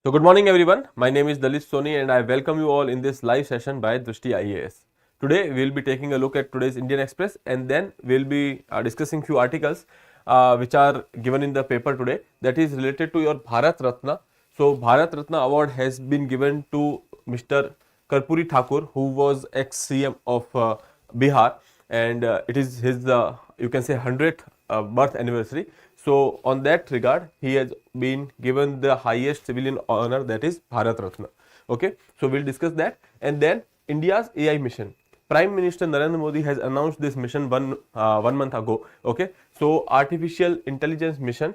So good morning everyone, my name is Lalit Soni and I welcome you all in this live session by Drishti IAS. Today we will be taking a look at today's Indian Express and then we will be discussing few articles which are given in the paper today, that is related to your Bharat Ratna. So Bharat Ratna award has been given to Mr. Karpuri Thakur, who was ex-CM of Bihar, and it is his you can say 100th birth anniversary. So on that regard, he has been given the highest civilian honor, that is Bharat Ratna. Okay, so we'll discuss that. And then India's AI mission. Prime Minister Narendra Modi has announced this mission one month ago. Okay, so artificial intelligence mission.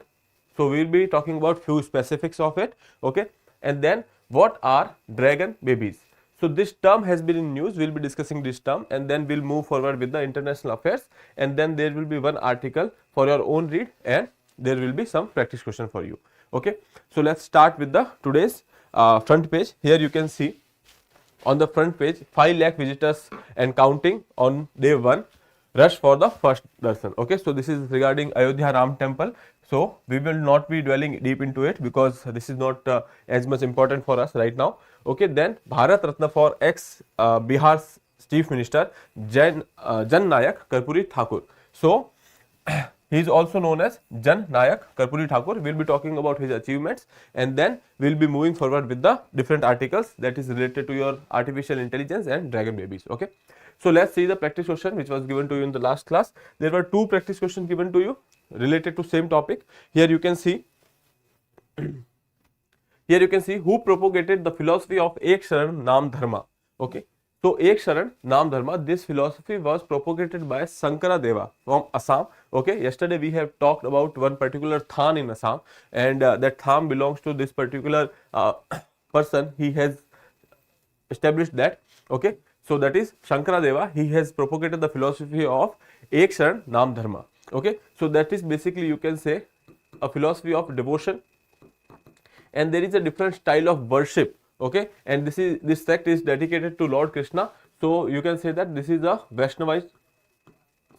So we'll be talking about few specifics of it. Okay, and then what are dragon babies? So this term has been in news. We'll be discussing this term and then we'll move forward with the international affairs, and then there will be one article for your own read and there will be some practice question for you. Okay, so let's start with the today's front page. Here you can see on the front page 5 lakh visitors and counting on day 1, rush for the first darshan. Okay, so this is regarding Ayodhya Ram temple. So we will not be dwelling deep into it because this is not as much important for us right now. Okay, then Bharat Ratna for ex Bihar's chief minister Jan Nayak Karpuri Thakur. So he is also known as Jan Nayak Karpuri Thakur. We will be talking about his achievements and then we will be moving forward with the different articles that is related to your artificial intelligence and dragon babies. Okay, so let's see the practice question which was given to you in the last class. There were 2 practice questions given to you related to same topic. Here you can see who propagated the philosophy of Ek Sharan Nam Dharma. Okay, so Ek Sharan Nam Dharma, this philosophy was propagated by Sankara Deva from Assam. Okay, yesterday we have talked about one particular Than in Assam, and that Than belongs to this particular person. He has established that. Okay, so that is Shankara Deva. He has propagated the philosophy of Ek Sharan Nam Dharma. Okay, so that is basically, you can say, a philosophy of devotion, and there is a different style of worship. Okay, and this sect is dedicated to Lord Krishna. So you can say that this is a Vaishnavized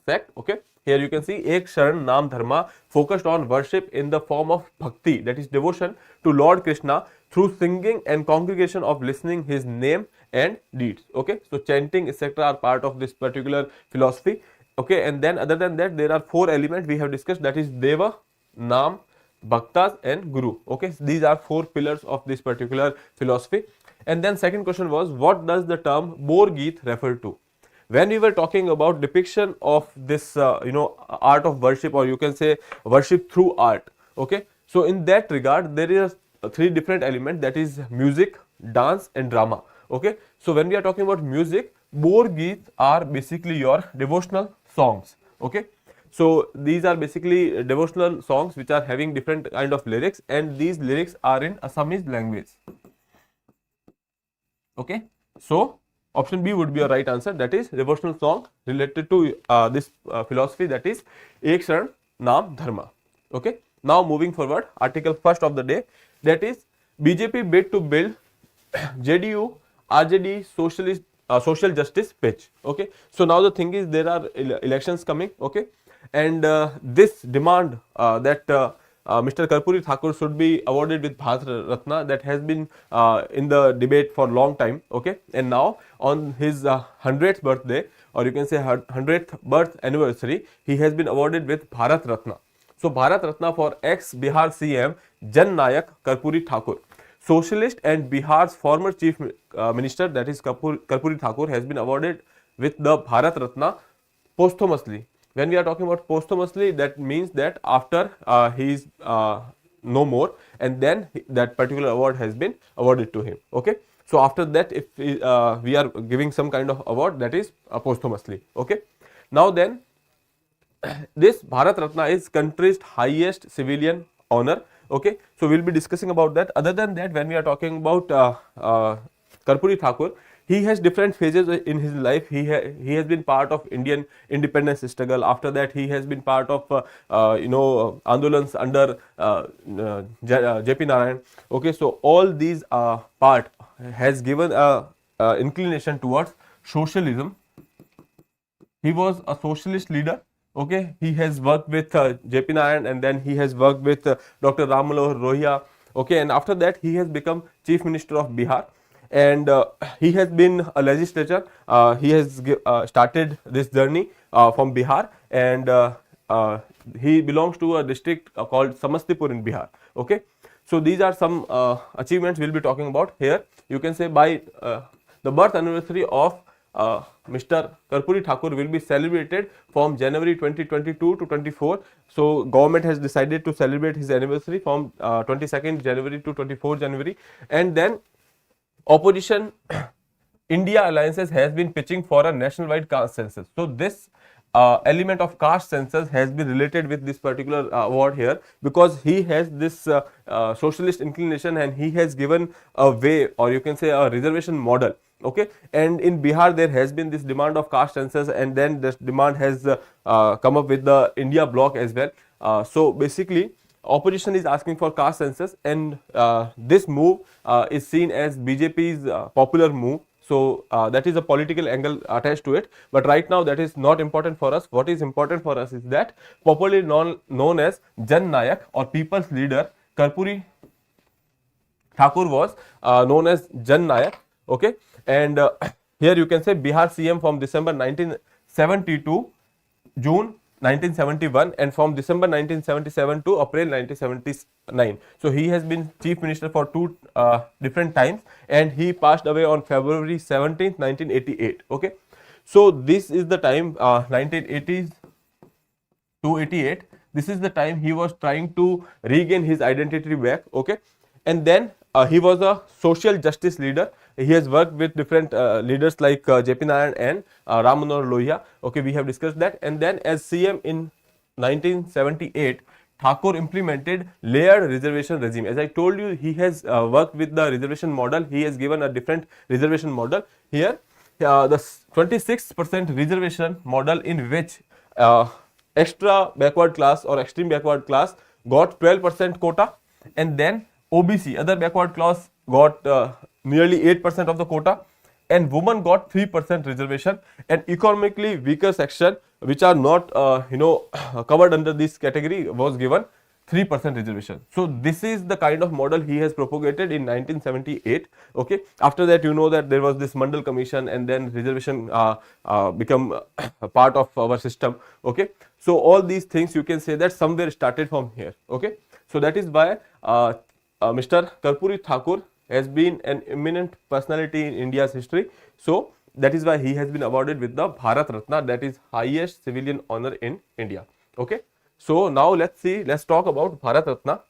sect. Okay, here you can see Ek Sharan Nam Dharma focused on worship in the form of bhakti, that is devotion to Lord Krishna through singing and congregation of listening his name and deeds. Okay, so chanting etc. are part of this particular philosophy. Okay, and then other than that there are 4 elements we have discussed, that is Deva, Nam, Bhaktas and Guru. Okay, so these are 4 pillars of this particular philosophy. And then second question was, what does the term Bor Geet refer to? When we were talking about depiction of this art of worship, or you can say worship through art. Okay, so in that regard there is 3 different elements, that is music, dance and drama. Okay, so when we are talking about music, Bor Geet are basically your devotional songs. Okay, so these are basically devotional songs which are having different kind of lyrics, and these lyrics are in Assamese language. Okay, so option B would be a right answer, that is devotional song related to this philosophy, that is Ek Sharan Nam Dharma. Okay, now moving forward, article first of the day, that is BJP bid to build JDU RJD social justice pitch. Okay, so now the thing is, there are elections coming. Okay, and this demand that Mr. Karpuri Thakur should be awarded with Bharat Ratna, that has been in the debate for long time. Okay, and now on his 100th birthday, or you can say 100th birth anniversary, he has been awarded with Bharat Ratna. So Bharat Ratna for ex Bihar CM Jan Nayak Karpuri Thakur. Socialist and Bihar's former chief minister, that is Karpuri Thakur, has been awarded with the Bharat Ratna posthumously. When we are talking about posthumously, that means that after he is no more, and then that particular award has been awarded to him. Okay, so after that, if we are giving some kind of award, that is posthumously. Okay, now then this Bharat Ratna is country's highest civilian honor. Okay, so we'll be discussing about that. Other than that, when we are talking about Karpuri Thakur, he has different phases in his life. He has been part of Indian independence struggle. After that, he has been part of Andolans under JP Narayan. Okay, so all these part has given a inclination towards socialism. He was a socialist leader. Okay, he has worked with JP Nayan, and then he has worked with Dr. Ram Manohar Lohia. Okay, and after that he has become Chief Minister of Bihar, and he has been a legislator. He has started this journey from Bihar, and he belongs to a district called Samastipur in Bihar. Okay, so these are some achievements we'll be talking about here. You can say by the birth anniversary of Mr. Karpuri Thakur will be celebrated from January 2022 to 24. So government has decided to celebrate his anniversary from 22nd January to 24th January, and then opposition India alliances has been pitching for a nationwide caste census. So this element of caste census has been related with this particular award here, because he has this socialist inclination, and he has given a way, or you can say a reservation model. Okay, and in Bihar there has been this demand of caste census, and then this demand has come up with the India bloc as well. So basically opposition is asking for caste census, and this move is seen as BJP's popular move. So that is a political angle attached to it, but right now that is not important for us. What is important for us is that popularly known as Jan Nayak or people's leader, Karpuri Thakur was known as Jan Nayak. Okay, and here you can say Bihar CM from December 1970 to June 1971, and from December 1977 to April 1979. So he has been chief minister for two different times, and he passed away on February 17th, 1988. Okay, so this is the time 1980s to 88. This is the time he was trying to regain his identity back. Okay, and then he was a social justice leader. He has worked with different leaders like JP Nayan and Ram Manohar Lohia. Okay, we have discussed that. And then as CM in 1978, Thakur implemented layered reservation regime. As I told you, he has worked with the reservation model. He has given a different reservation model. Here, the 26% reservation model, in which extra backward class or extreme backward class got 12% quota, and then OBC, other backward class, got nearly 8% of the quota, and women got 3% reservation, and economically weaker section, which are not covered under this category, was given 3% reservation. So this is the kind of model he has propagated in 1978. Okay, after that, you know that there was this Mandal commission, and then reservation become a part of our system. Okay, so all these things you can say that somewhere started from here. Okay, so that is why Mr. Karpuri Thakur has been an eminent personality in India's history. So that is why he has been awarded with the Bharat Ratna, that is highest civilian honor in India. Okay, so now let's talk about Bharat Ratna.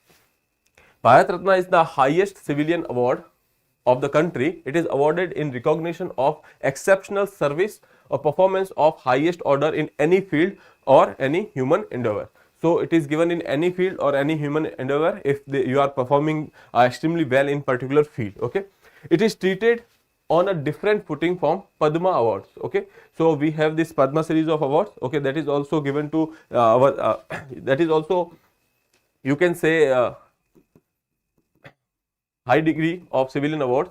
Bharat Ratna is the highest civilian award of the country. It is awarded in recognition of exceptional service or performance of highest order in any field or any human endeavor. So it is given in any field or any human endeavor if you are performing extremely well in particular field. Okay, it is treated on a different footing from Padma awards. Okay, so we have this Padma series of awards. Okay, that is also given to our that is also, you can say, high degree of civilian awards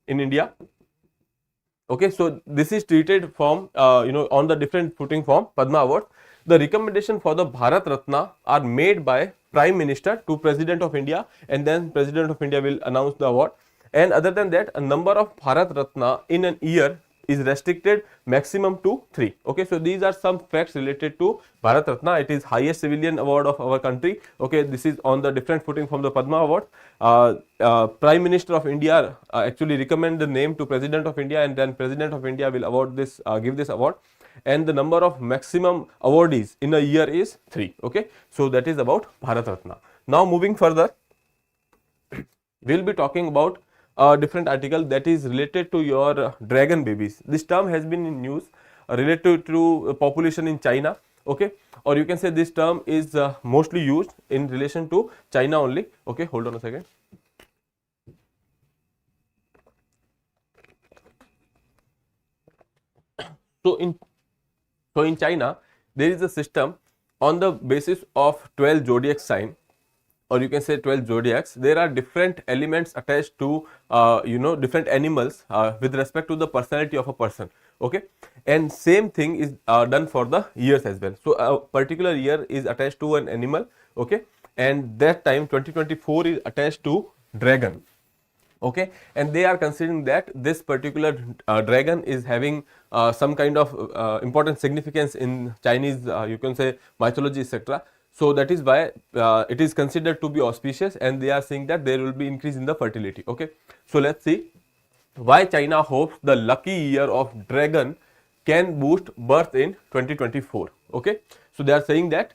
in India. Okay, so this is treated from on the different footing from Padma awards. The recommendation for the Bharat Ratna are made by Prime Minister to President of India, and then President of India will announce the award. And other than that, a number of Bharat Ratna in an year is restricted maximum to 3. Okay, so these are some facts related to Bharat Ratna. It is highest civilian award of our country. Okay, this is on the different footing from the Padma award. Prime Minister of India actually recommend the name to President of India, and then President of India will award this, give this award. And the number of maximum awardees in a year is 3. Okay, so that is about Bharat Ratna. Now moving further, we will be talking about a different article that is related to your dragon babies. This term has been in news related to population in China. Okay, or you can say this term is mostly used in relation to China only. Okay, hold on a second. So in China, there is a system on the basis of 12 zodiac sign, or you can say 12 zodiacs, there are different elements attached to different animals with respect to the personality of a person. Okay, and same thing is done for the years as well. So a particular year is attached to an animal. Okay, and that time 2024 is attached to dragon. Okay, and they are considering that this particular dragon is having some kind of important significance in Chinese you can say mythology, etc. So that is why it is considered to be auspicious, and they are saying that there will be increase in the fertility. Okay, so let's see why China hopes the lucky year of dragon can boost birth in 2024. Okay, so they are saying that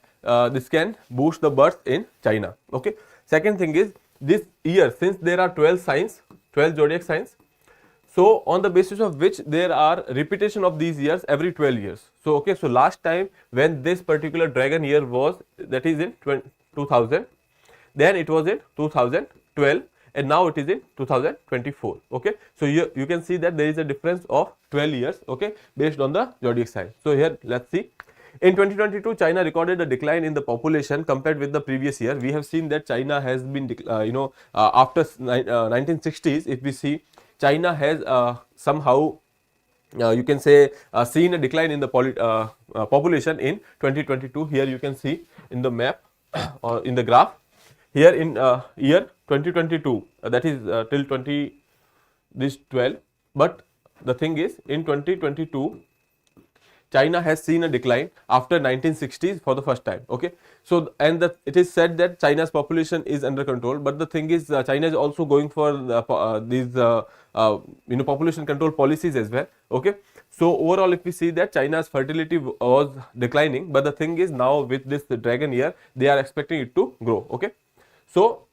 this can boost the birth in China. Okay, second thing is, this year, since there are 12 signs, 12 zodiac signs, so on the basis of which there are repetition of these years every 12 years. So okay, so last time when this particular dragon year was, that is in 2000, then it was in 2012, and now it is in 2024. Okay, so you can see that there is a difference of 12 years. Okay, based on the zodiac sign. So here let's see. In 2022, China recorded a decline in the population compared with the previous year. We have seen that China has been, after 1960s, if we see, China has somehow, you can say, seen a decline in the population in 2022. Here you can see in the map or in the graph. Here in year 2022, that is till 2012. But the thing is, in 2022, China has seen a decline after 1960s for the first time. Okay, so and it is said that China's population is under control, but the thing is, China is also going for these population control policies as well. Okay, so overall, if we see that China's fertility was declining, but the thing is, now with this dragon year, they are expecting it to grow. Okay, so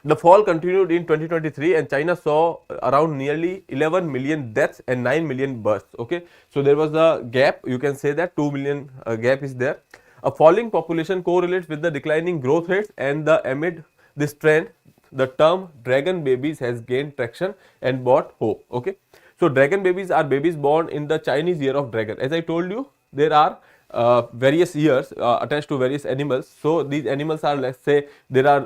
the fall continued in 2023, and China saw around nearly 11 million deaths and 9 million births. Okay, so there was a gap. You can say that 2 million gap is there. A falling population correlates with the declining growth rates, and amid this trend, the term dragon babies has gained traction and brought hope. Okay, so dragon babies are babies born in the Chinese year of dragon. As I told you, there are various years attached to various animals. So these animals are, let's say, there are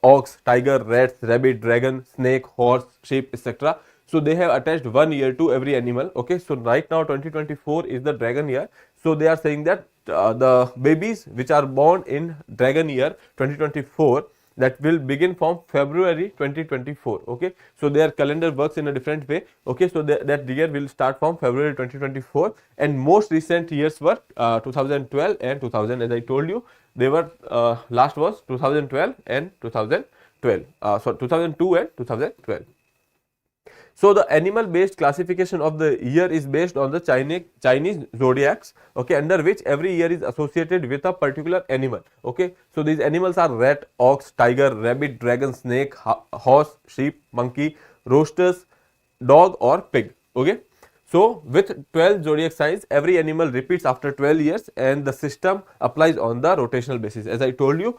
ox, tiger, rats, rabbit, dragon, snake, horse, sheep, etc. So they have attached 1 year to every animal. Okay, so right now 2024 is the dragon year. So they are saying that the babies which are born in dragon year 2024, that will begin from February 2024. Okay, so their calendar works in a different way. Okay, so that year will start from February 2024, and most recent years were 2012 and 2000. As I told you, they were last was 2012 and 2012. So 2002 and 2012. So the animal based classification of the year is based on the Chinese zodiacs, okay, under which every year is associated with a particular animal. Okay, so these animals are rat, ox, tiger, rabbit, dragon, snake, horse, sheep, monkey, roosters, dog or pig. Okay, so with 12 zodiac signs, every animal repeats after 12 years, and the system applies on the rotational basis. As I told you,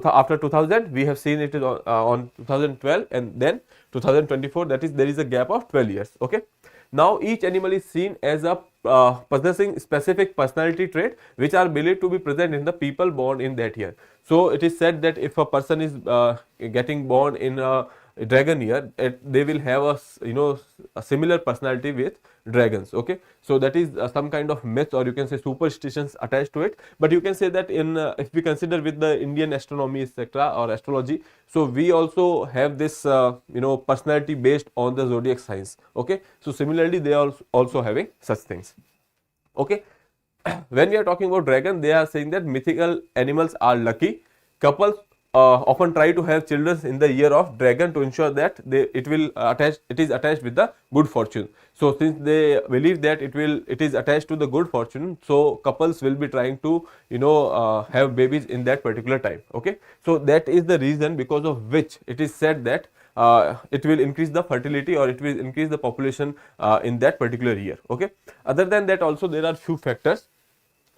after 2000 we have seen it is on 2012, and then 2024, that is, there is a gap of 12 years. Okay, now each animal is seen as a possessing specific personality trait which are believed to be present in the people born in that year. So it is said that if a person is getting born in a dragon year, they will have a similar personality with dragons. Okay, so that is some kind of myth, or you can say superstitions attached to it. But you can say that in if we consider with the Indian astronomy, etc., or astrology, so we also have this personality based on the zodiac signs. Okay, so similarly they are also having such things. Okay, when we are talking about dragon, they are saying that mythical animals are lucky. Couples often try to have children in the year of dragon to ensure that it is attached with the good fortune. So since they believe that it is attached to the good fortune, so couples will be trying to have babies in that particular time. Okay, so that is the reason because of which it is said that it will increase the fertility, or it will increase the population in that particular year. Okay, other than that, also there are few factors.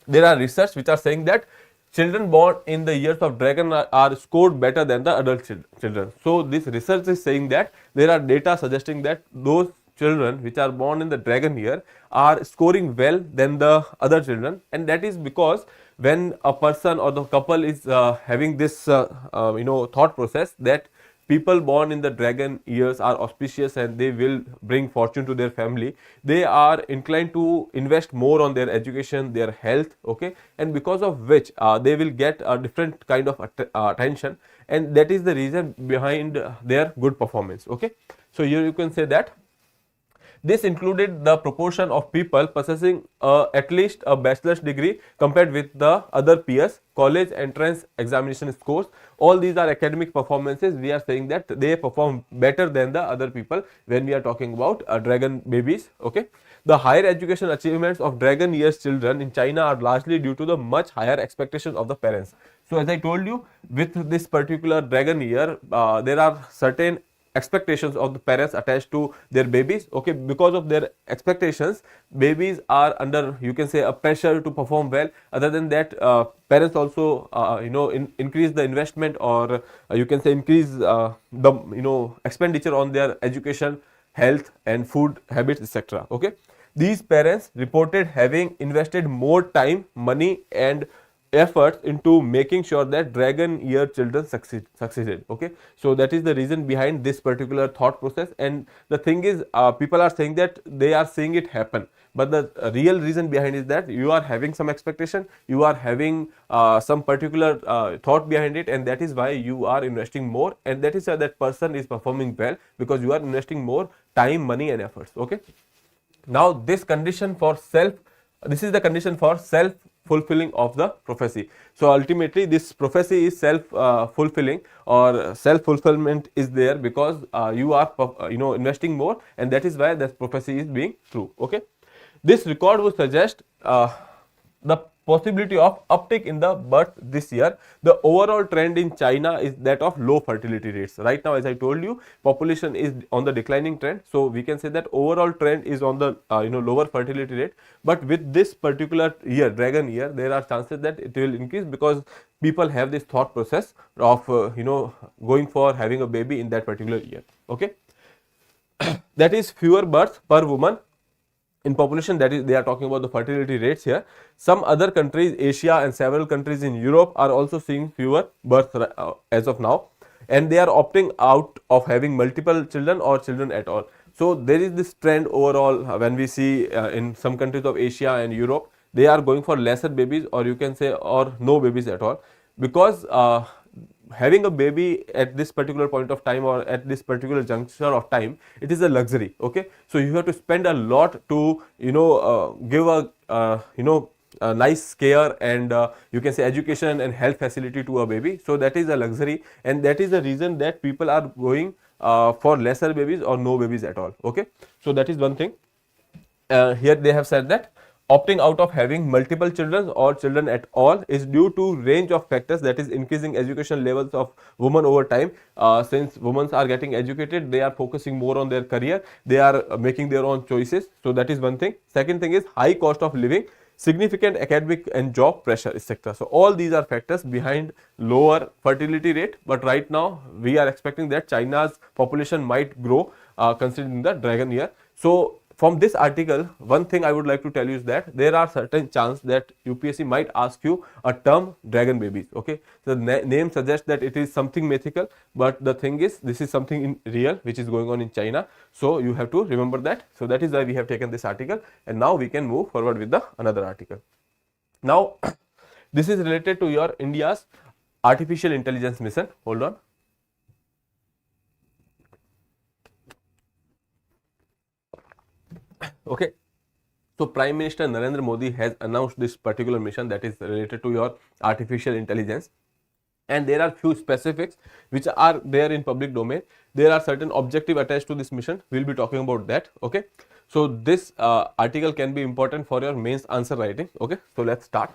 There are research which are saying that children born in the years of dragon are scored better than the adult children. So this research is saying that there are data suggesting that those children which are born in the dragon year are scoring well than the other children, and that is because when a person or the couple is having this thought process that people born in the dragon years are auspicious and they will bring fortune to their family, they are inclined to invest more on their education, their health, okay, and because of which they will get a different kind of attention, and that is the reason behind their good performance, okay. So here you can say that this included the proportion of people possessing at least a bachelor's degree compared with the other peers, college entrance examination scores. All these are academic performances. We are saying that they perform better than the other people when we are talking about dragon babies. Okay. The higher education achievements of dragon years children in China are largely due to the much higher expectations of the parents. So as I told you, with this particular dragon year, there are certain expectations of the parents attached to their babies, okay. Because of their expectations, babies are under, you can say, a pressure to perform well. Other than that, parents also increase the investment, or you can say increase the expenditure on their education, health and food habits, etc. Okay, these parents reported having invested more time, money and efforts into making sure that dragon year children succeeded, okay. So that is the reason behind this particular thought process, and the thing is, people are saying that they are seeing it happen, but the real reason behind is that you are having some expectation, you are having some particular thought behind it, and that is why you are investing more, and that is why that person is performing well, because you are investing more time, money and efforts, okay. Now this is the condition for self fulfilling of the prophecy. So ultimately this prophecy is self fulfilling, or self fulfillment is there because you are investing more, and that is why this prophecy is being true, okay. This record would suggest the possibility of uptick in the birth this year. The overall trend in China is that of low fertility rates. Right now, as I told you, population is on the declining trend, so we can say that overall trend is on the lower fertility rate. But with this particular year, dragon year, there are chances that it will increase, because people have this thought process of going for having a baby in that particular year, okay. That is fewer births per woman in population, that is, they are talking about the fertility rates here. Some other countries, Asia and several countries in Europe, are also seeing fewer births as of now, and they are opting out of having multiple children or children at all. So there is this trend overall when we see in some countries of Asia and Europe, they are going for lesser babies, or you can say, or no babies at all, because having a baby at this particular point of time, or at this particular juncture of time, it is a luxury, okay. So you have to spend a lot to give a nice care and you can say education and health facility to a baby. So that is a luxury, and that is the reason that people are going for lesser babies or no babies at all, okay. So that is one thing. Here they have said that opting out of having multiple children or children at all is due to range of factors, that is increasing education levels of women over time. Since women are getting educated, they are focusing more on their career, they are making their own choices. So that is one thing. Second thing is high cost of living, significant academic and job pressure, etc. So all these are factors behind lower fertility rate, but right now we are expecting that China's population might grow considering the dragon year. So from this article, one thing I would like to tell you is that there are certain chance that UPSC might ask you a term dragon babies, okay. The name suggests that it is something mythical, but the thing is, this is something in real which is going on in China, so you have to remember that. So that is why we have taken this article, and now we can move forward with the another article. Now this is related to your India's artificial intelligence mission. Hold on. Okay, so Prime Minister Narendra Modi has announced this particular mission that is related to your artificial intelligence, and there are few specifics which are there in public domain. There are certain objective attached to this mission. We will be talking about that, okay. So this article can be important for your mains answer writing, okay. So let's start.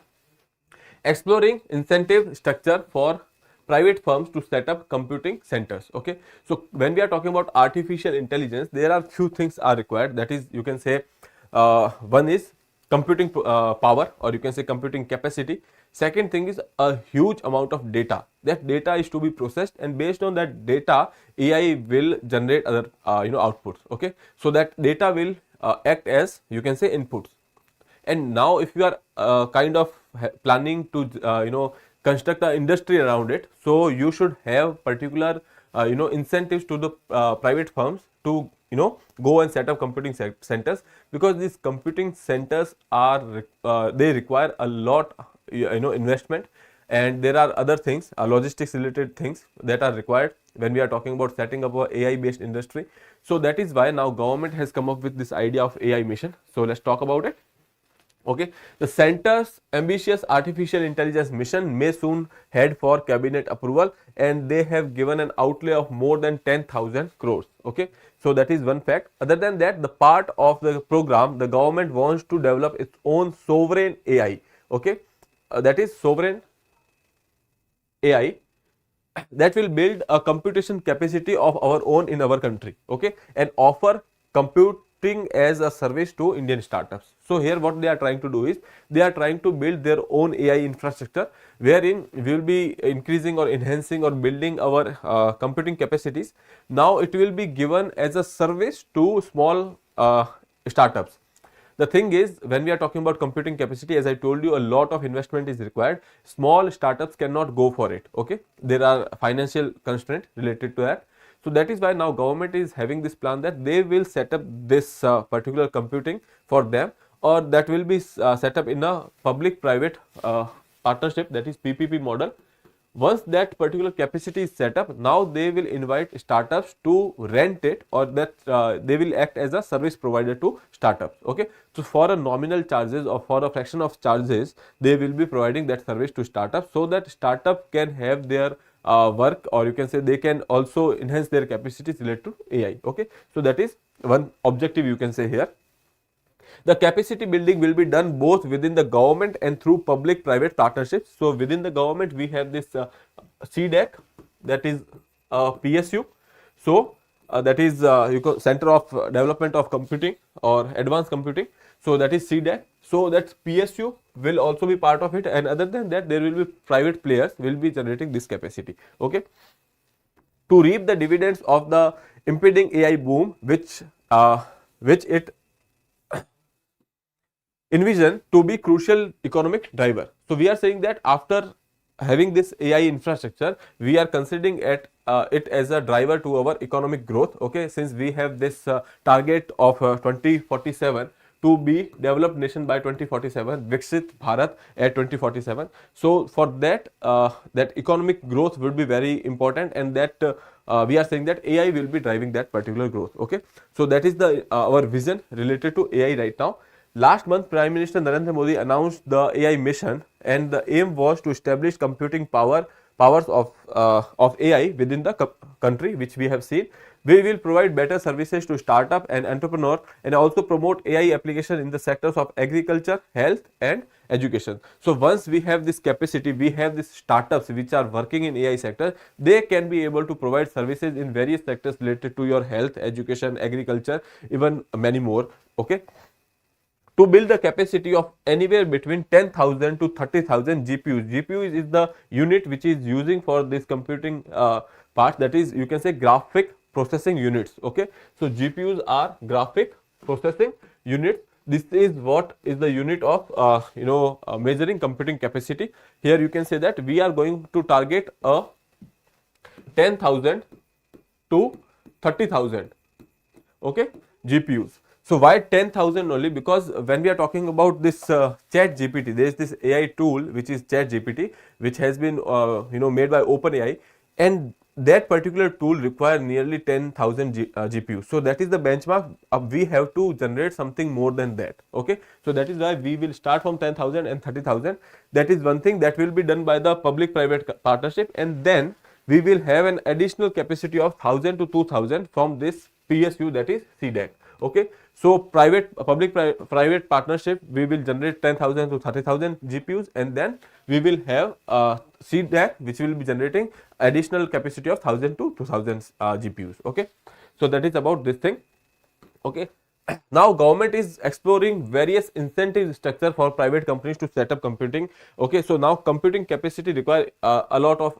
Exploring incentive structure for private firms to set up computing centers, okay. So when we are talking about artificial intelligence, there are few things are required, that is, you can say one is computing power, or you can say computing capacity. Second thing is a huge amount of data. That data is to be processed, and based on that data, AI will generate other outputs, okay. So that data will act as, you can say, inputs. And now if you are kind of planning to construct an industry around it, so you should have particular incentives to the private firms to go and set up computing centers, because these computing centers are they require a lot investment, and there are other things, logistics related things that are required when we are talking about setting up a AI based industry. So that is why now government has come up with this idea of AI mission. So let's talk about it. Okay, the center's ambitious artificial intelligence mission may soon head for cabinet approval, and they have given an outlay of more than 10,000 crores. Okay, so that is one fact. Other than that, the part of the program, the government wants to develop its own sovereign AI. Okay, that is sovereign AI that will build a computation capacity of our own in our country, okay, and offer computing as a service to Indian startups. So here what they are trying to do is they are trying to build their own AI infrastructure, wherein we will be increasing or enhancing or building our computing capacities. Now it will be given as a service to small startups. The thing is, when we are talking about computing capacity, as I told you, a lot of investment is required. Small startups cannot go for it. Okay, there are financial constraints related to that. So that is why now government is having this plan that they will set up this particular computing for them, or that will be set up in a public private partnership, that is PPP model. Once that particular capacity is set up, now they will invite startups to rent it, or that they will act as a service provider to startups. Okay, so for a nominal charges or for a fraction of charges, they will be providing that service to startups, so that startup can have their work, or you can say they can also enhance their capacities related to AI. Okay, so that is one objective you can say here. The capacity building will be done both within the government and through public private partnerships. So within the government we have this CDAC, that is PSU. So that is Center of Development of Computing or Advanced Computing. So that is CDAC. So that PSU will also be part of it, and other than that there will be private players will be generating this capacity. Okay, to reap the dividends of the impending AI boom, which it envision to be crucial economic driver. So we are saying that after having this AI infrastructure, we are considering it as a driver to our economic growth. Okay, since we have this target of 2047 to be developed nation by 2047, Viksit Bharat at 2047. So for that, that economic growth will be very important, and that we are saying that AI will be driving that particular growth. Okay, so that is the our vision related to AI right now. Last month, Prime Minister Narendra Modi announced the AI mission, and the aim was to establish computing powers of AI within the country, which we have seen. We will provide better services to startup and entrepreneur, and also promote AI application in the sectors of agriculture, health, and education. So once we have this capacity, we have these startups which are working in AI sector, they can be able to provide services in various sectors related to your health, education, agriculture, even many more. Okay, to build the capacity of anywhere between 10,000 to 30,000 GPUs. GPU is the unit which is using for this computing part, that is you can say graphic processing units. Okay, so GPUs are graphic processing units. This is what is the unit of measuring computing capacity. Here you can say that we are going to target a 10,000 to 30,000 okay GPUs. So why 10,000 only? Because when we are talking about this Chat GPT, there is this AI tool which is Chat GPT, which has been made by OpenAI, and that particular tool requires nearly 10,000 GPUs. So that is the benchmark. We have to generate something more than that. Okay, so that is why we will start from 10,000 and 30,000. That is one thing that will be done by the public-private partnership, and then we will have an additional capacity of 1,000 to 2,000 from this PSU, that is CDAC. Okay, so public private partnership, we will generate 10,000 to 30,000 GPUs, and then we will have CDAC which will be generating additional capacity of 1,000 to 2,000 GPUs. Okay, so that is about this thing. Okay, now government is exploring various incentive structure for private companies to set up computing. Okay, so now computing capacity require a lot of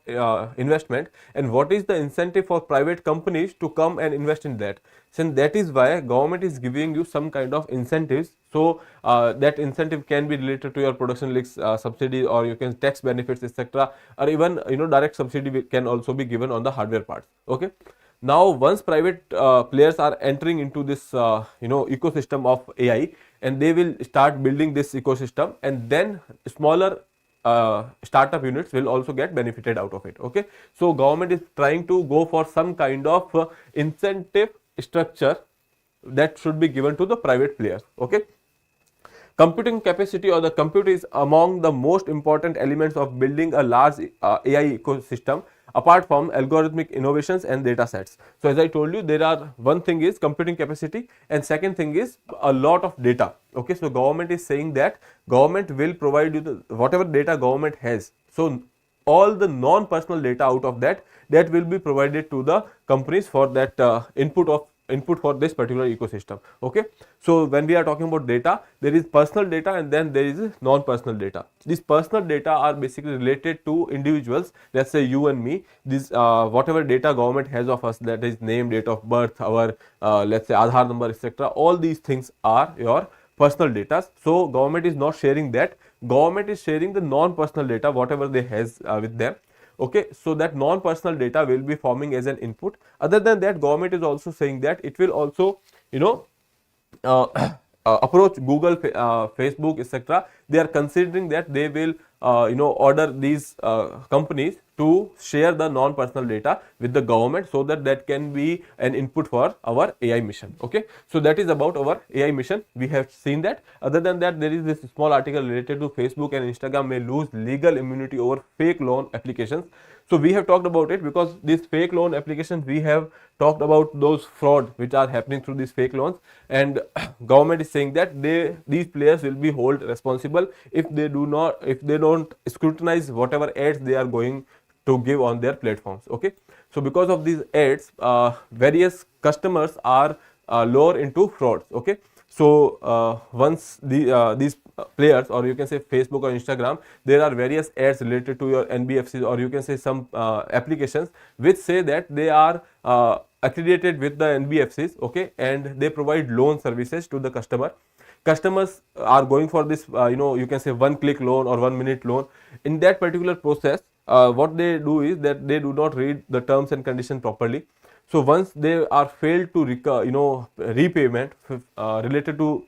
investment, and what is the incentive for private companies to come and invest in that? Since that is why government is giving you some kind of incentives. So that incentive can be related to your production links subsidy, or you can tax benefits, etc., or even direct subsidy can also be given on the hardware parts. Okay, now once private players are entering into this ecosystem of AI, and they will start building this ecosystem, and then smaller startup units will also get benefited out of it. Okay, so government is trying to go for some kind of incentive structure that should be given to the private players. Okay, computing capacity or the compute is among the most important elements of building a large AI ecosystem, apart from algorithmic innovations and data sets. So as I told you, there are, one thing is computing capacity, and second thing is a lot of data. Okay, so government is saying that government will provide you the whatever data government has. So all the non-personal data out of that will be provided to the companies for that input for this particular ecosystem. Okay, so when we are talking about data, there is personal data and then there is non-personal data. These personal data are basically related to individuals, let's say you and me. This whatever data government has of us, that is name, date of birth, our let's say Aadhaar number, etc., all these things are your personal data. So government is not sharing that. Government is sharing the non-personal data, whatever they has with them. Okay, so that non-personal data will be forming as an input. Other than that, government is also saying that it will also uh, approach Google, Facebook, etc. They are considering that they will order these companies to share the non-personal data with the government, so that that can be an input for our AI mission. Okay, so that is about our AI mission. We have seen that. Other than that, there is this small article related to Facebook and Instagram may lose legal immunity over fake loan applications. So we have talked about it, because these fake loan applications, we have talked about those fraud which are happening through these fake loans, and government is saying that these players will be held responsible if they don't scrutinize whatever ads they are going to give on their platforms. Okay, so because of these ads, various customers are lower into frauds. Okay, so once these players, or you can say Facebook or Instagram, there are various ads related to your NBFCs, or you can say some applications which say that they are accredited with the NBFCs. Okay, and they provide loan services to the customer. Customers are going for this you can say one-click loan or 1-minute loan. In that particular process, what they do is that they do not read the terms and conditions properly. So once they are failed to repayment related to,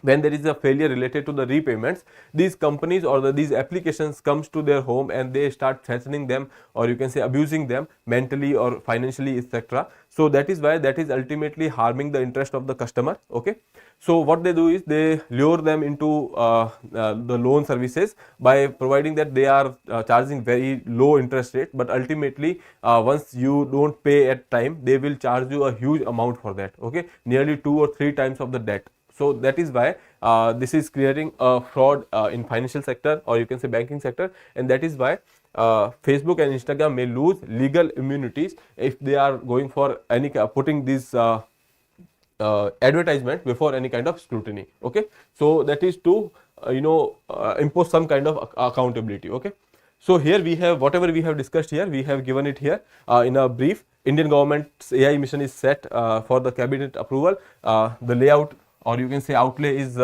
when there is a failure related to the repayments, these companies or these applications comes to their home and they start threatening them, or you can say abusing them mentally or financially, etc. So that is why that is ultimately harming the interest of the customer. Okay, so what they do is they lure them into the loan services by providing that they are charging very low interest rate, but ultimately once you don't pay at time, they will charge you a huge amount for that. Okay, nearly 2 or 3 times of the debt. So that is why this is creating a fraud in financial sector, or you can say banking sector, and that is why Facebook and Instagram may lose legal immunities if they are going for any putting these advertisement before any kind of scrutiny. Okay, so that is to impose some kind of accountability. Okay, so here we have whatever we have discussed here, we have given it here in a brief. Indian government's AI mission is set for the cabinet approval. The layout, or you can say outlay, is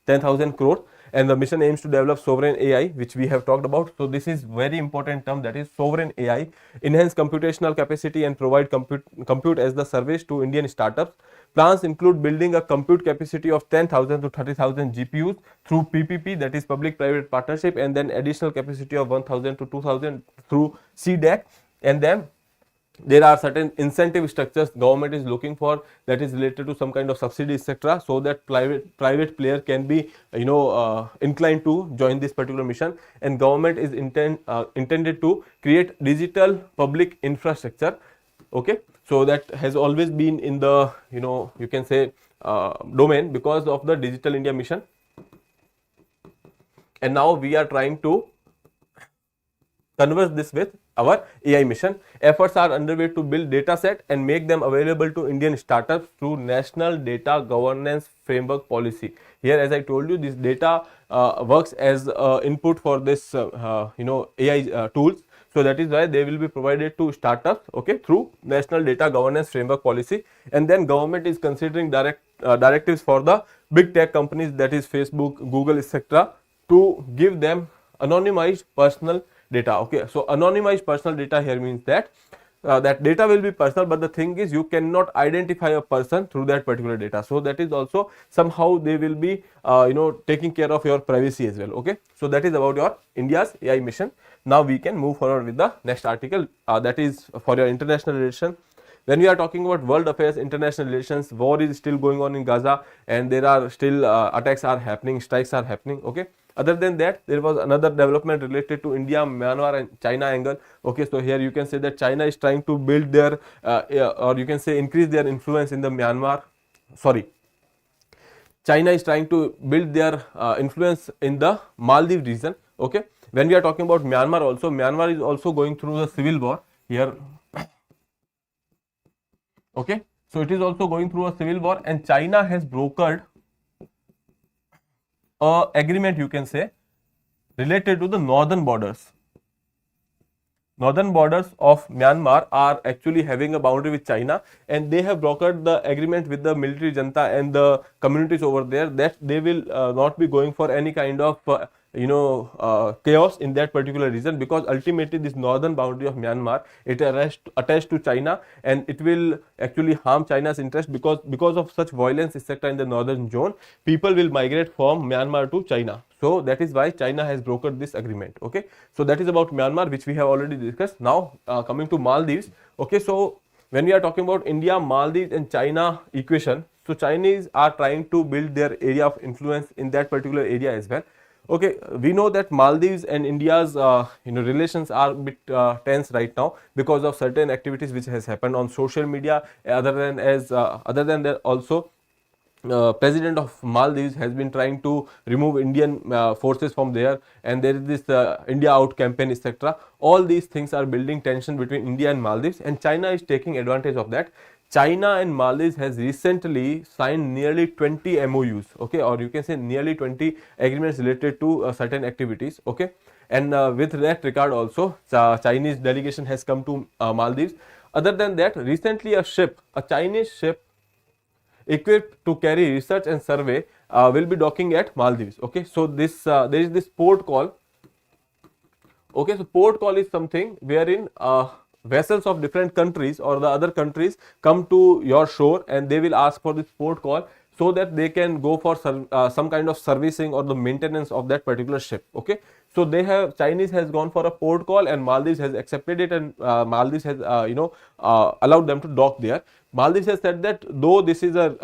10,000 crore, and the mission aims to develop sovereign AI, which we have talked about. So this is very important term, that is sovereign AI, enhance computational capacity and provide compute as the service to Indian startups. Plans include building a compute capacity of 10,000 to 30,000 GPUs through PPP, that is public private partnership, and then additional capacity of 1,000 to 2,000 through CDAC. And then there are certain incentive structures government is looking for, that is related to some kind of subsidy, etc., so that private player can be inclined to join this particular mission. And government is intended to create digital public infrastructure. Okay, so that has always been in the you can say domain because of the Digital India mission, and now we are trying to converse this with our AI mission. Efforts are underway to build data set and make them available to Indian startups through National Data Governance Framework Policy. Here, as I told you, this data works as input for this AI tools. So that is why they will be provided to startups, okay, through National Data Governance Framework Policy. And then government is considering directives for the big tech companies, that is Facebook, Google, etc., to give them anonymized personal data. Okay, so anonymized personal data here means that that data will be personal, but the thing is you cannot identify a person through that particular data. So that is also somehow they will be taking care of your privacy as well. Okay, so that is about your India's AI mission. Now we can move forward with the next article, that is for your international relations. When we are talking about world affairs, international relations, war is still going on in Gaza, and there are still attacks are happening, strikes are happening. Okay, other than that, there was another development related to India, Myanmar and China angle. Okay, so here you can say that China is trying to build their or you can say increase their influence in the China is trying to build their influence in the Maldives region. Okay, when we are talking about Myanmar also, Myanmar is also going through the civil war here. Okay, so it is also going through a civil war, and China has brokered a agreement, you can say, related to the northern borders. Northern borders of Myanmar are actually having a boundary with China, and they have brokered the agreement with the military junta and the communities over there that they will not be going for any kind of chaos in that particular region, because ultimately this northern boundary of Myanmar, it attached to China, and it will actually harm China's interest, because of such violence etc. in the northern zone, people will migrate from Myanmar to China. So that is why China has brokered this agreement. Okay, so that is about Myanmar, which we have already discussed. Now coming to Maldives. Okay, so when we are talking about India, Maldives and China equation, so Chinese are trying to build their area of influence in that particular area as well. Okay, we know that Maldives and India's relations are a bit tense right now because of certain activities which has happened on social media. Other than that, also President of Maldives has been trying to remove Indian forces from there, and there is this India out campaign etc. All these things are building tension between India and Maldives, and China is taking advantage of that. China and Maldives has recently signed nearly 20 MOUs, okay, or you can say nearly 20 agreements related to certain activities. Okay, and with that regard also Chinese delegation has come to Maldives. Other than that, recently a Chinese ship equipped to carry research and survey will be docking at Maldives. Okay, so this there is this port call. Okay, so port call is something wherein vessels of different countries or the other countries come to your shore, and they will ask for this port call so that they can go for some kind of servicing or the maintenance of that particular ship. Okay, so Chinese has gone for a port call, and Maldives has accepted it, and Maldives has allowed them to dock there. Maldives has said that though this is a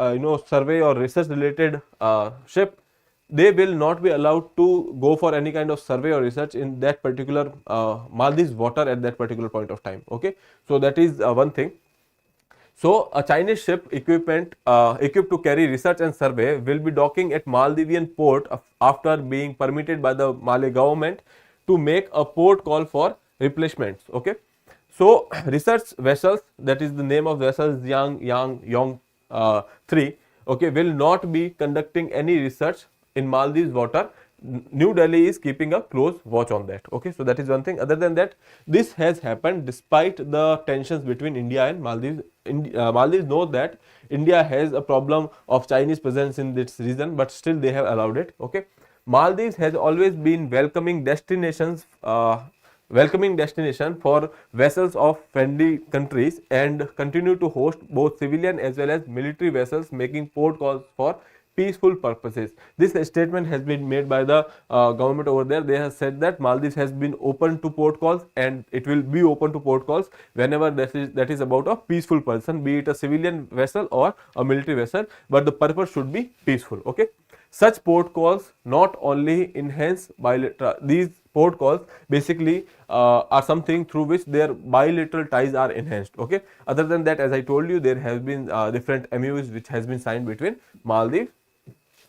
survey or research related ship, they will not be allowed to go for any kind of survey or research in that particular Maldives water at that particular point of time. Okay, so that is one thing. So a Chinese ship equipped to carry research and survey will be docking at Maldivian port after being permitted by the Malay government to make a port call for replacements. Okay, so research vessels, that is the name of vessels Yong 3, okay, will not be conducting any research in Maldives water. New Delhi is keeping a close watch on that. Okay, so that is one thing. Other than that, this has happened despite the tensions between India and Maldives. Maldives know that India has a problem of Chinese presence in this region, but still they have allowed it. Okay, Maldives has always been welcoming destination for vessels of friendly countries, and continue to host both civilian as well as military vessels making port calls for peaceful purposes. This statement has been made by the government over there. They have said that Maldives has been open to port calls, and it will be open to port calls whenever that is about a peaceful person, be it a civilian vessel or a military vessel, but the purpose should be peaceful. Okay, such port calls not only enhance bilateral, these port calls basically are something through which their bilateral ties are enhanced. Okay, other than that, as I told you, there have been different MOUs which has been signed between Maldives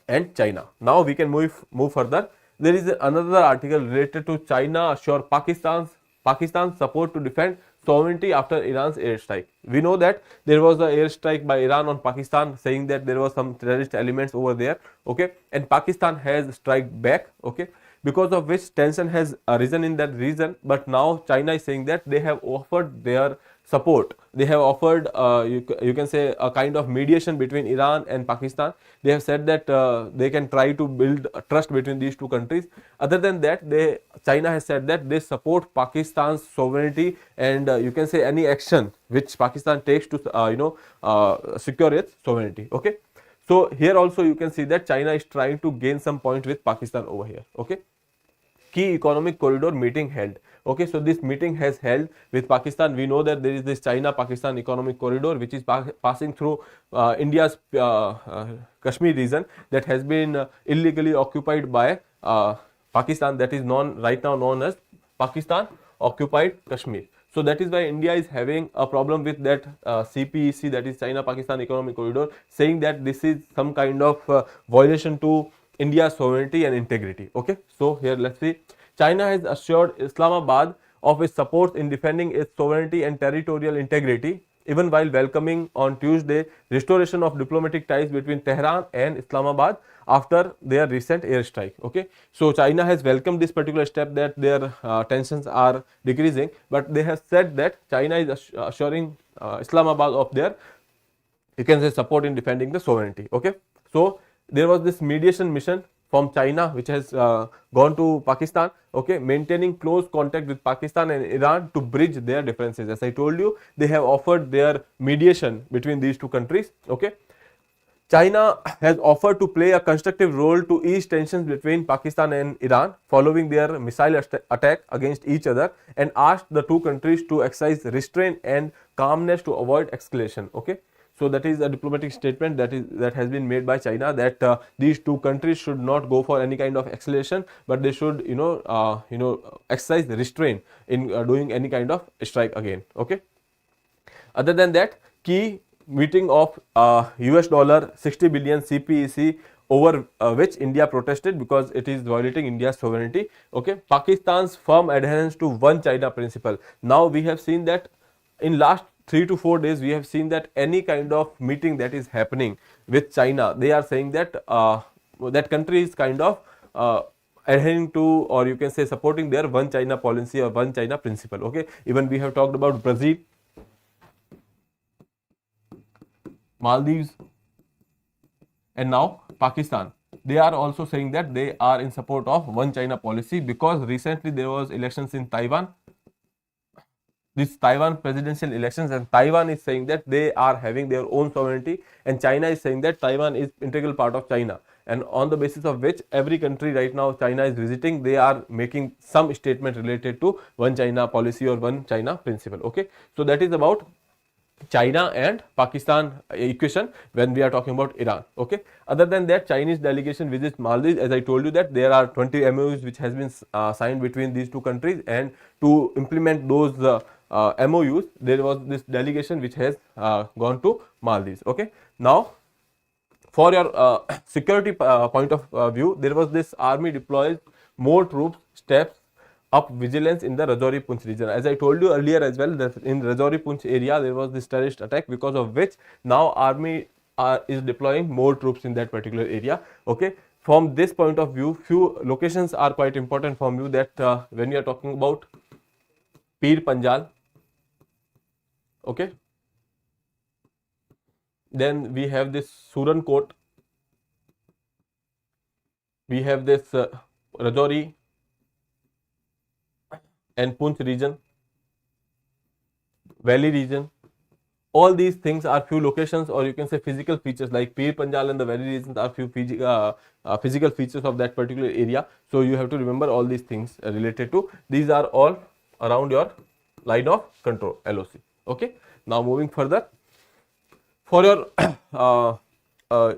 and China. Now we can move further. There is another article related to China assure Pakistan's Pakistan's support to defend sovereignty after Iran's airstrike. We know that there was an airstrike by Iran on Pakistan, saying that there was some terrorist elements over there, okay, and Pakistan has struck back, okay, because of which tension has arisen in that region. But now China is saying that they have offered their support. They have offered, you can say, a kind of mediation between Iran and Pakistan. They have said that they can try to build trust between these two countries. Other than that, China has said that they support Pakistan's sovereignty, and you can say any action which Pakistan takes to secure its sovereignty. Okay, so here also you can see that China is trying to gain some point with Pakistan over here. Okay, key economic corridor meeting held. Okay, so this meeting has held with Pakistan. We know that there is this China-Pakistan economic corridor which is passing through India's Kashmir region that has been illegally occupied by Pakistan, that is right now known as Pakistan occupied Kashmir. So that is why India is having a problem with that CPEC, that is China-Pakistan economic corridor, saying that this is some kind of violation to India's sovereignty and integrity. Okay, so here let's see. China has assured Islamabad of its support in defending its sovereignty and territorial integrity, even while welcoming on Tuesday restoration of diplomatic ties between Tehran and Islamabad after their recent airstrike. Okay, so China has welcomed this particular step, that their tensions are decreasing, but they have said that China is assuring Islamabad of their, you can say, support in defending the sovereignty. Okay, so there was this mediation mission from China which has gone to Pakistan, okay, maintaining close contact with Pakistan and Iran to bridge their differences. As I told you, they have offered their mediation between these two countries. Okay, China has offered to play a constructive role to ease tensions between Pakistan and Iran following their missile attack against each other, and asked the two countries to exercise restraint and calmness to avoid escalation. Okay, so that is a diplomatic statement that has been made by China, that these two countries should not go for any kind of escalation, but they should exercise restraint in doing any kind of strike again. Okay. Other than that, key meeting of $60 billion CPEC, over which India protested because it is violating India's sovereignty. Okay, Pakistan's firm adherence to one China principle. Now we have seen that in last 3 to 4 days, we have seen that any kind of meeting that is happening with China, they are saying that that country is kind of adhering to, or you can say supporting their one China policy or one China principle. Okay, even we have talked about Brazil, Maldives, and now Pakistan. They are also saying that they are in support of one China policy, because recently there was elections in Taiwan, this Taiwan presidential elections, and Taiwan is saying that they are having their own sovereignty, and China is saying that Taiwan is integral part of China, and on the basis of which every country right now China is visiting, they are making some statement related to one China policy or one China principle. Okay, so that is about China and Pakistan equation when we are talking about Iran. Okay, other than that, Chinese delegation visits Maldives. As I told you that there are 20 MOUs which has been signed between these two countries, and to implement those MOUs, there was this delegation which has gone to Maldives. Okay, now for your security point of view, there was this army deploys more troops, steps up vigilance in the Rajouri Poonch region. As I told you earlier as well, that in Rajouri Poonch area there was this terrorist attack, because of which now army is deploying more troops in that particular area. Okay, from this point of view, few locations are quite important from you, that when you are talking about Pir Panjal, okay, then we have this Surankot, we have this Rajouri and Poonch region, Valley region. All these things are few locations, or you can say physical features, like Pir Panjal and the Valley regions are few physical features of that particular area. So you have to remember all these things related to, these are all around your line of control, LOC. Okay, now moving further, for your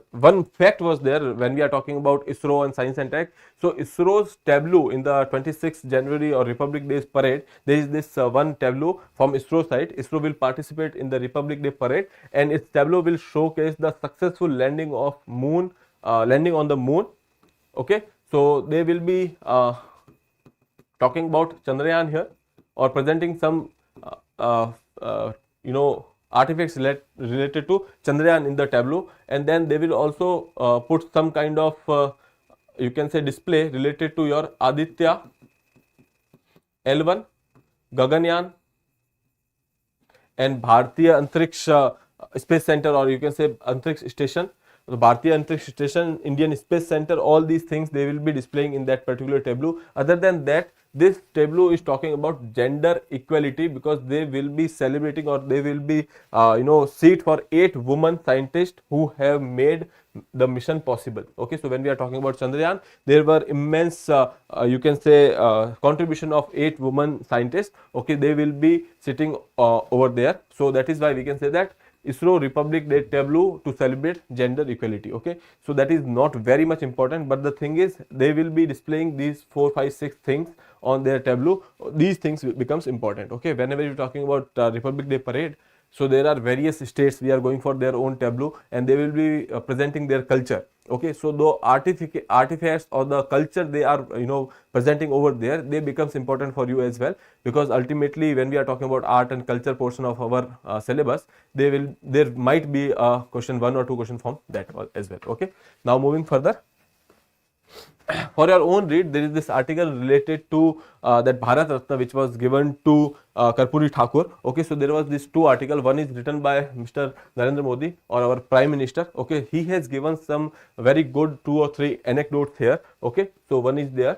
one fact was there when we are talking about ISRO and science and tech. So ISRO's tableau in the 26th January or Republic Day parade, there is this one tableau from ISRO side. ISRO will participate in the Republic Day parade, and its tableau will showcase the successful landing of landing on the moon. Okay, so they will be talking about Chandrayaan here. or presenting some you know, artifacts related to Chandrayaan in the tableau, and then they will also put some kind of you can say display related to your Aditya L1, Gaganyaan, and Bharatiya Antariksh Space Center, or you can say Antariksh Station. The Bharatiya Antariksh Station, Indian Space Center, all these things they will be displaying in that particular tableau. Other than that, this tableau is talking about gender equality, because they will be celebrating, or they will be you know, seat for 8 women scientists who have made the mission possible. Okay, so when we are talking about Chandrayaan, there were immense you can say contribution of 8 women scientists. Okay, they will be sitting over there. So that is why we can say that ISRO Republic Day tableau to celebrate gender equality. Okay, so that is not very much important, but the thing is they will be displaying these 4, 5, 6 things on their tableau. These things becomes important. Okay, whenever you're talking about Republic Day parade, so there are various states, we are going for their own tableau, and they will be presenting their culture. Okay, so the artifacts or the culture they are, you know, presenting over there, they becomes important for you as well, because ultimately when we are talking about art and culture portion of our syllabus, there might be a question, 1 or 2 question from that as well. Okay, now moving further. For your own read, there is this article related to that Bharat Ratna which was given to Karpuri Thakur. Okay, so there was this 2 article. One is written by Mr. Narendra Modi, or our Prime Minister. Okay, he has given some very good 2 or 3 anecdotes here. Okay, so one is there,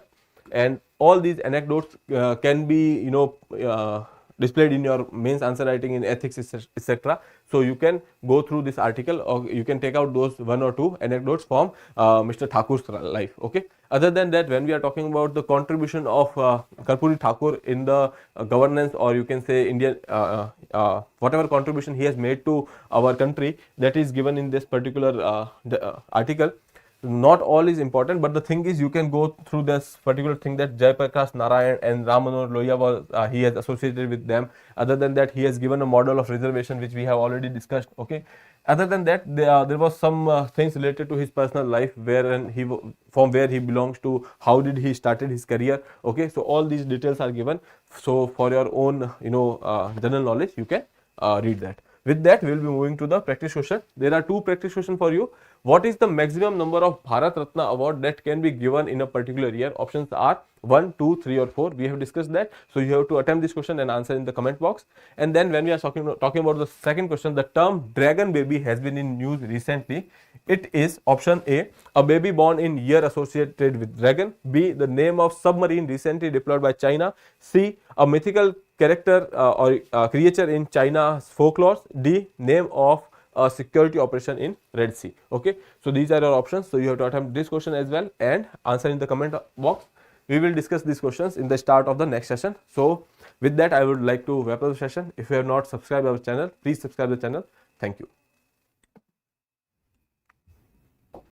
and all these anecdotes can be, you know, displayed in your mains answer writing in ethics, etc. So you can go through this article, or you can take out those 1 or 2 anecdotes from Mr. Thakur's life. Okay, other than that, when we are talking about the contribution of Karpuri Thakur in the governance, or you can say Indian whatever contribution he has made to our country, that is given in this particular article. Not all is important, but the thing is you can go through this particular thing that Jayaprakash Narayan and Ram Manohar Lohia was he has associated with them. Other than that, he has given a model of reservation which we have already discussed. Okay, other than that, there was some things related to his personal life, from where he belongs to, how did he started his career. Okay, so all these details are given. So for your own, you know, general knowledge, you can read that. With that, we will be moving to the practice question. There are 2 practice questions for you. What is the maximum number of Bharat Ratna award that can be given in a particular year? Options are 1, 2, 3 or 4. We have discussed that. So you have to attempt this question and answer in the comment box. And then when we are talking about the second question, the term dragon baby has been in news recently. It is option A baby born in year associated with dragon. B, the name of submarine recently deployed by China. C, a mythical character or creature in China's folklore. D, name of a security operation in Red Sea. Okay, so these are your options. So you have to attempt this question as well and answer in the comment box. We will discuss these questions in the start of the next session. So with that, I would like to wrap up the session. If you have not subscribed our channel, please subscribe the channel. Thank you.